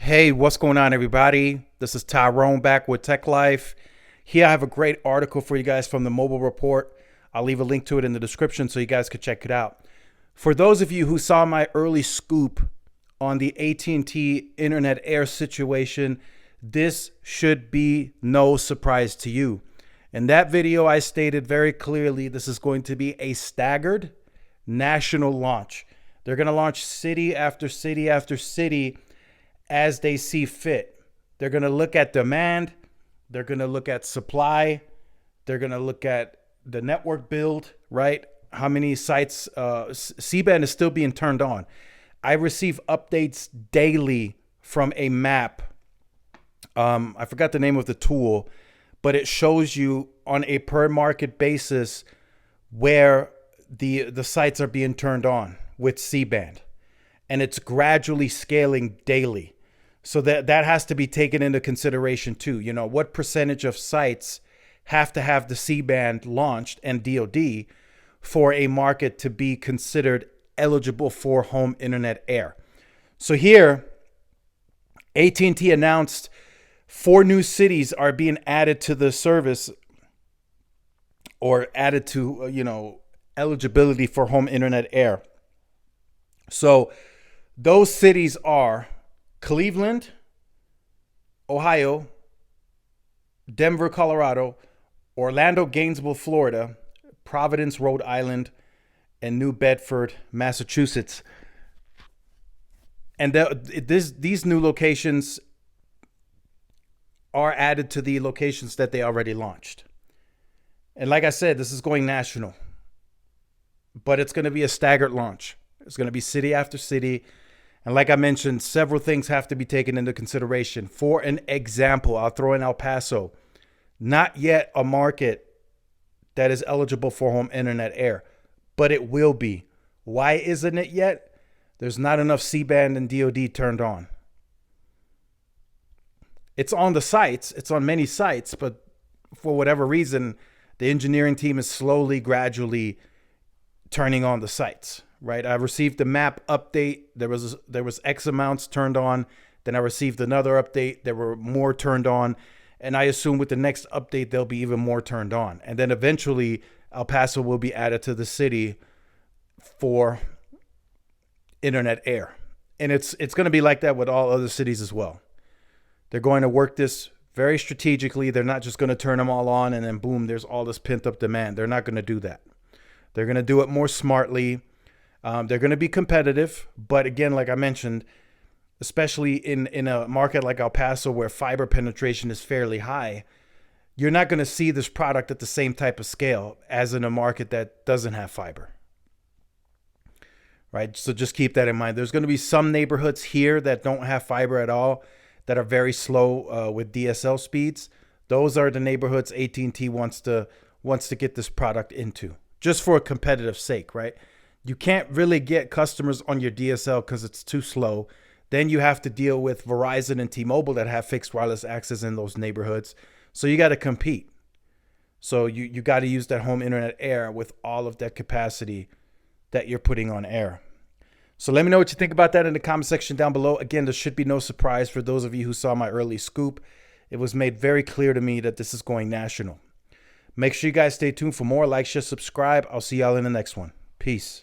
Hey, what's going on, everybody? This is Tyrone back with Tech Life. Here I have a great article for you guys from the Mobile Report. I'll leave a link to it in the description so you guys can check it out. For those of you who saw my early scoop on the AT&T Internet Air situation, this should be no surprise to you. In that video, I stated very clearly this is going to be a staggered national launch. They're going to launch city after city after city as they see fit. They're going to look at demand. They're going to look at supply. They're going to look at the network build, right? How many sites, C-band is still being turned on. I receive updates daily from a map. I forgot the name of the tool, but it shows you on a per market basis where the sites are being turned on with C-band. And it's gradually scaling daily. So that has to be taken into consideration too. You know, what percentage of sites have to have the C-band launched and DoD for a market to be considered eligible for home internet air. So here, AT&T announced 4 new cities are being added to the service or added to, eligibility for home internet air. So those cities are Cleveland, Ohio, Denver, Colorado, Orlando, Gainesville, Florida, Providence, Rhode Island, and New Bedford, Massachusetts. And these new locations are added to the locations that they already launched. And like I said, this is going national, but it's going to be a staggered launch. It's going to be city after city. And like I mentioned, several things have to be taken into consideration. For an example, I'll throw in El Paso. Not yet a market that is eligible for home internet air, but it will be. Why isn't it yet? There's not enough C-band and DoD turned on. It's on the sites. It's on many sites, but for whatever reason, the engineering team is slowly, gradually turning on the sites. Right, I received the map update. There was X amounts turned on. Then I received another update. There were more turned on, and I assume with the next update there'll be even more turned on. And then eventually El Paso will be added to the city for internet air, and it's going to be like that with all other cities as well. They're going to work this very strategically. They're not just going to turn them all on and then boom, there's all this pent up demand. They're not going to do that. They're going to do it more smartly. They're going to be competitive, but again, like I mentioned, especially in a market like El Paso where fiber penetration is fairly high, you're not going to see this product at the same type of scale as in a market that doesn't have fiber. Right? So just keep that in mind. There's going to be some neighborhoods here that don't have fiber at all, that are very slow with DSL speeds. Those are the neighborhoods AT&T wants to get this product into, just for a competitive sake, right? You can't really get customers on your DSL because it's too slow. Then you have to deal with Verizon and T-Mobile that have fixed wireless access in those neighborhoods. So you got to compete. So you got to use that home internet air with all of that capacity that you're putting on air. So let me know what you think about that in the comment section down below. Again, there should be no surprise for those of you who saw my early scoop. It was made very clear to me that this is going national. Make sure you guys stay tuned for more. Like, share, subscribe. I'll see y'all in the next one. Peace.